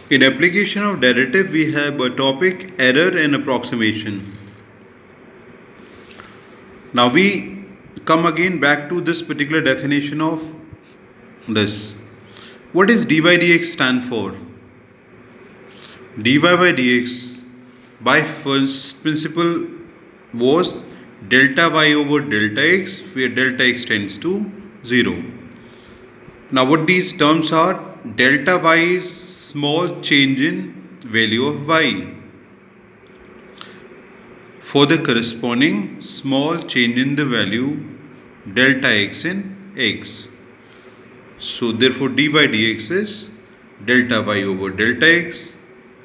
In application of derivative, we have a topic error and approximation. Now we come again back to this particular definition of this. What does dy dx stand for? Dy by dx by first principle was delta y over delta x, where delta x tends to 0. Now what these terms are, delta y is small change in value of y for the corresponding small change in the value delta x in x. So therefore dy dx is delta y over delta x,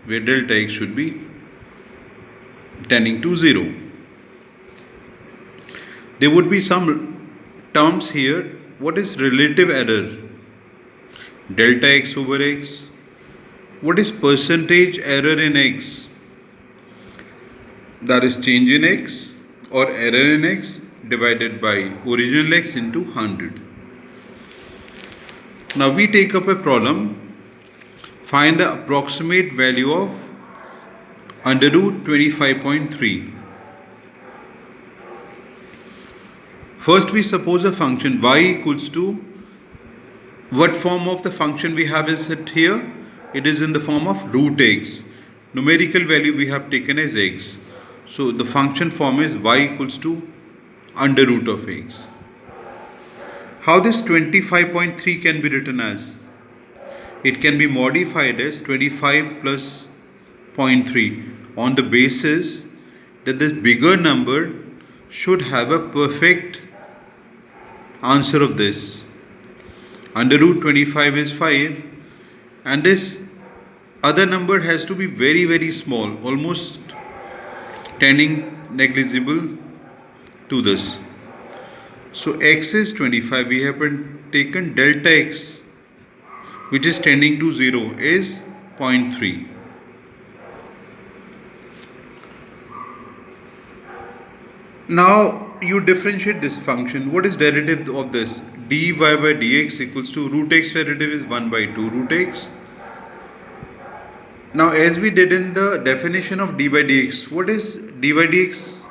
where delta x should be tending to 0. There would be some terms here. What is relative error? Delta x over x. What is percentage error in x? That is change in x or error in x divided by original x into 100. Now we take up a problem. Find the approximate value of under root 25.3. First we suppose a function y equals to, what form of the function we have is it here? It is in the form of root x. Numerical value we have taken as x. So the function form is y equals to under root of x. How this 25.3 can be written as? It can be modified as 25 plus 0.3 on the basis that this bigger number should have a perfect answer of this. Under root 25 is 5 and this other number has to be very very small, almost tending negligible to this. So x is 25. We have taken delta x, which is tending to 0, is 0.3. Now you differentiate this function. What is derivative of this? Dy by dx equals to root x derivative is 1 by 2 root x. Now as we did in the definition of dy by dx, what is dy by dx?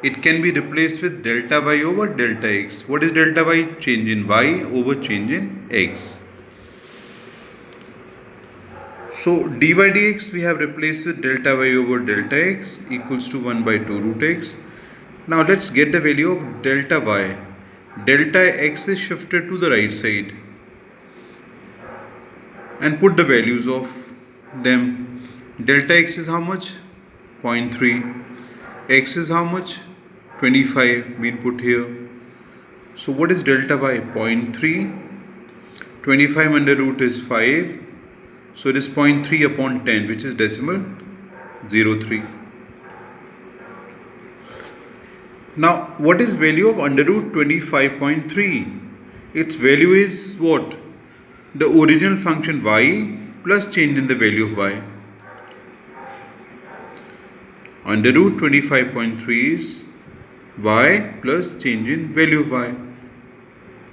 It can be replaced with delta y over delta x. What is delta y? Change in y over change in x. So dy dx we have replaced with delta y over delta x equals to 1 by 2 root x. Now let's get the value of delta y. Delta x is shifted to the right side and put the values of them. Delta x is how much? 0.3. X is how much? 25 been put here. So what is delta y? 0.3. 25 under root is 5. So it is 0.3 upon 10, which is decimal 03. Now what is value of under root 25.3? Its value is what? The original function y plus change in the value of y. Under root 25.3 is y plus change in value of y.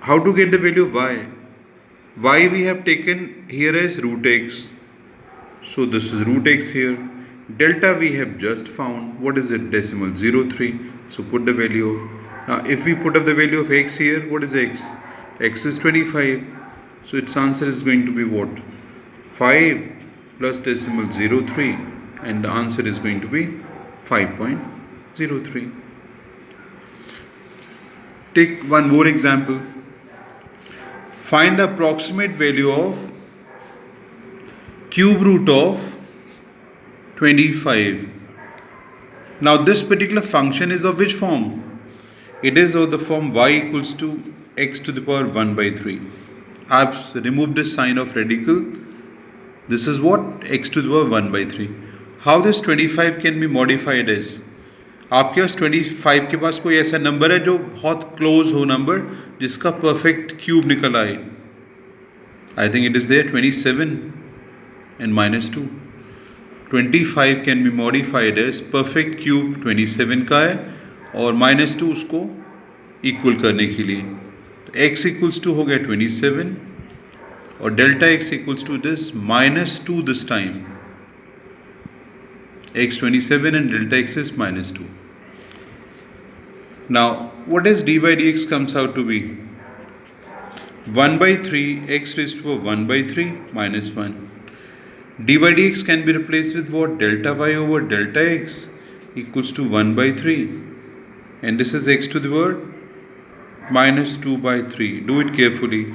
How to get the value of y? Y we have taken here as root x. So this is root x here. Delta we have just found. What is it? Decimal 03. So put the value of. Now if we put up the value of x here, what is x? X is 25. So its answer is going to be what? 5 plus decimal 03, and the answer is going to be 5.03. Take one more example. Find the approximate value of cube root of 25. Now this particular function is of which form? It is of the form y equals to x to the power 1 by 3. I have removed this sign of radical. This is what? X to the power 1 by 3. How this 25 can be modified as? आपके पास 25 के पास कोई ऐसा number है जो बहुत close हो number, जिसका perfect cube निकल आए? I think it is there 27 and minus 2. 25 can be modified as perfect cube 27 का है और minus 2 उसको equal करने के लिए. तो x equals to हो गया 27 or delta x equals to this minus 2 this time. X 27 and delta x is minus 2. Now, what is dy dx comes out to be? 1 by 3 x raised to 1 by 3 minus 1. dy dx can be replaced with what? Delta y over delta x equals to 1 by 3. And this is x to the power minus 2 by 3. Do it carefully.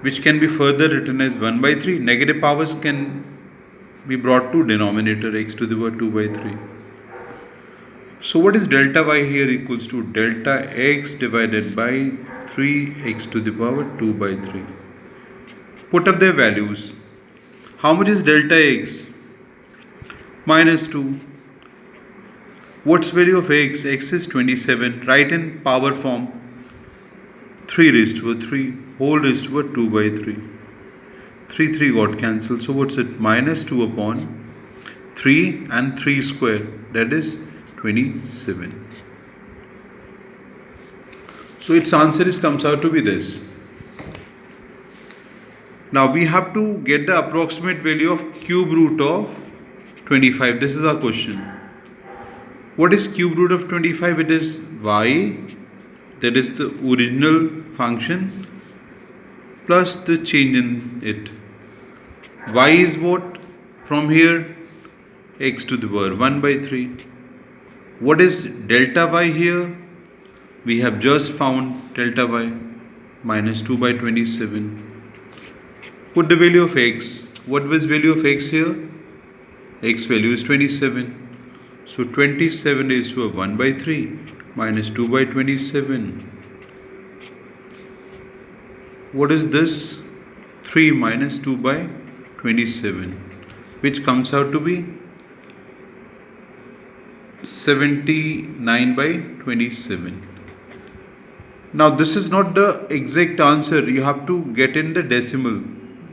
Which can be further written as 1 by 3. Negative powers can be brought to denominator, x to the power 2 by 3. So what is delta y here equals to delta x divided by 3x to the power 2 by 3. Put up their values. How much is delta x? Minus 2. What's value of x? X is 27. Write in power form. 3 raised to 3 whole raised to 2 by 3. 3 got cancelled. So what's it? Minus 2 upon 3 and 3 square. That is 27. So its answer comes out to be this. Now we have to get the approximate value of cube root of 25. This is our question. What is cube root of 25? It is y, that is the original function, plus the change in it. Y is what? From here, x to the power 1 by 3. What is delta y here? We have just found delta y, minus 2 by 27. Put the value of x. What was value of x here? X value is 27. So 27 raised to 1 by 3 minus 2 by 27. What is this? 3 minus 2 by 27, which comes out to be 79 by 27. Now this is not the exact answer. You have to get in the decimal.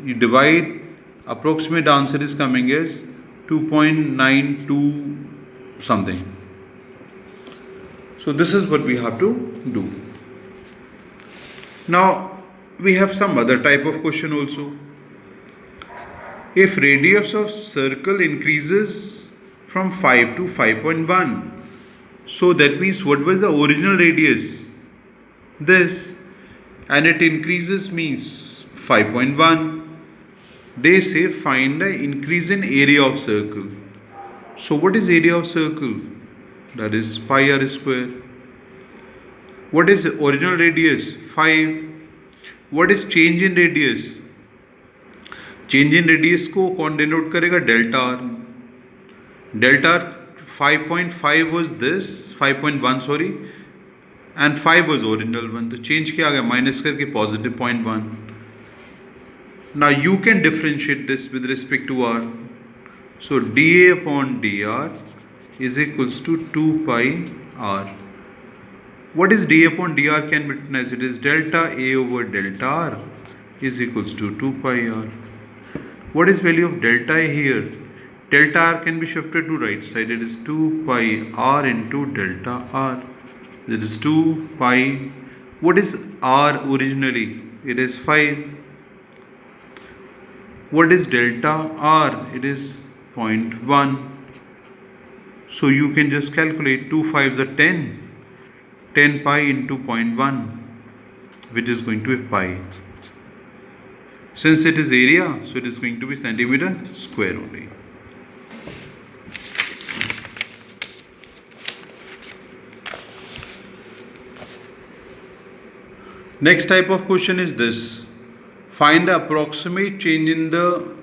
You divide, approximate answer is coming as 2.92 something. So this is what we have to do. Now we have some other type of question also. If radius of circle increases from 5 to 5.1, so that means what was the original radius? This, and it increases means 5.1. They say find the increase in area of circle. So what is area of circle? That is pi r square. What is original radius? 5. What is change in radius? Change in radius को कौन denote करेगा? Delta r. Delta r 5.5 was this, 5.1 sorry, and 5 was original one. तो change क्या आ गया? Minus करके positive 0.1. Now you can differentiate this with respect to r. So dA upon dr is equals to 2 pi r. What is dA upon dr can be written as? It is delta A over delta r is equals to 2 pi r. What is value of delta A here? Delta r can be shifted to right side. It is 2 pi r into delta r. It is 2 pi. What is r originally? It is 5. What is delta r? It is 0.1. So you can just calculate 2 5s are 10. 10 pi into 0.1, which is going to be pi. Since it is area, so it is going to be centimeter square only. Next type of question is this. Find the approximate change in the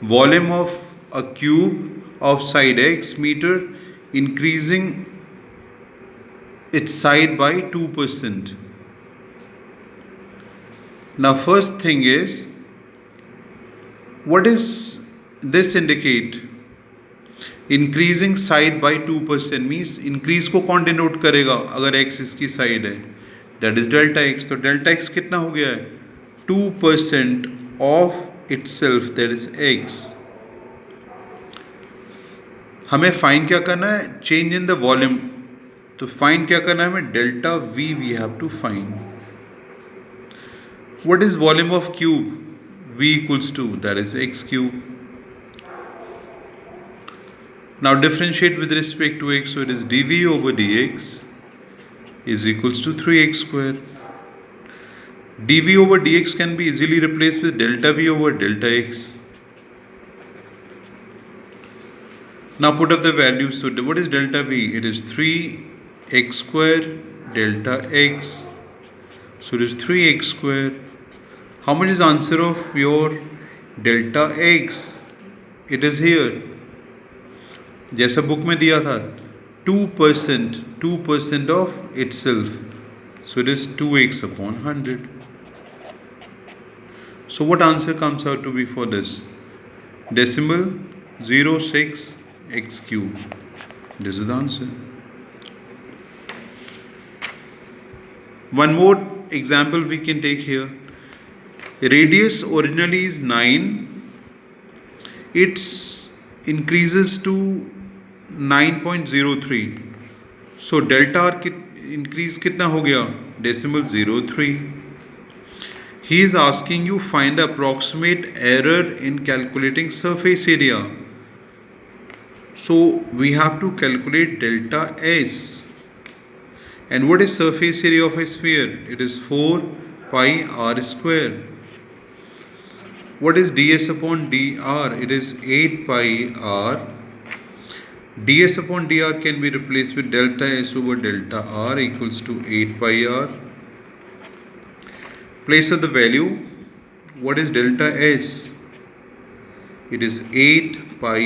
volume of a cube of side x meter increasing its side by 2%. Now first thing is, what is this indicate? Increasing side by 2% means increase को कौन denote करेगा अगर x इसकी side है? That is delta x. तो delta x कितना हो गया है? 2% of itself, that is x. हमें फाइंड क्या करना है? Change in the volume. तो फाइंड क्या करना है हमें? Delta v we have to find. What is volume of cube? V equals to, that is x cube. Now differentiate with respect to x, so it is dv over dx is equals to 3x square. dv over dx can be easily replaced with delta v over delta x. Now put up the values. So what is delta v? It is 3x square delta x. So it is 3x square. How much is answer of your delta x? It is here. जैसा book में दिया था 2% of itself. So it is 2x upon 100. So what answer comes out to be for this? Decimal 0.6 x cube. This is the answer. One more example we can take here. Radius originally is 9. It increases to 9.03. So delta R increase कितना हो गया? Decimal 0.3. He is asking you find approximate error in calculating surface area. So we have to calculate delta S. And what is surface area of a sphere? It is 4 pi r square. What is ds upon dr? It is 8 pi r. ds upon dr can be replaced with delta S over delta r equals to 8 pi r. Place of the value. What is delta S? It is 8 pi.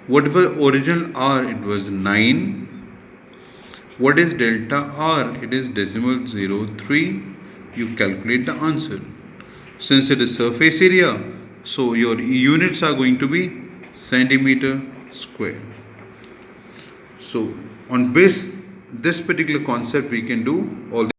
What was original r? It was 9. What is delta r? It is decimal 0.3. You calculate the answer. Since it is surface area, so your units are going to be centimeter square. So on this particular concept we can do all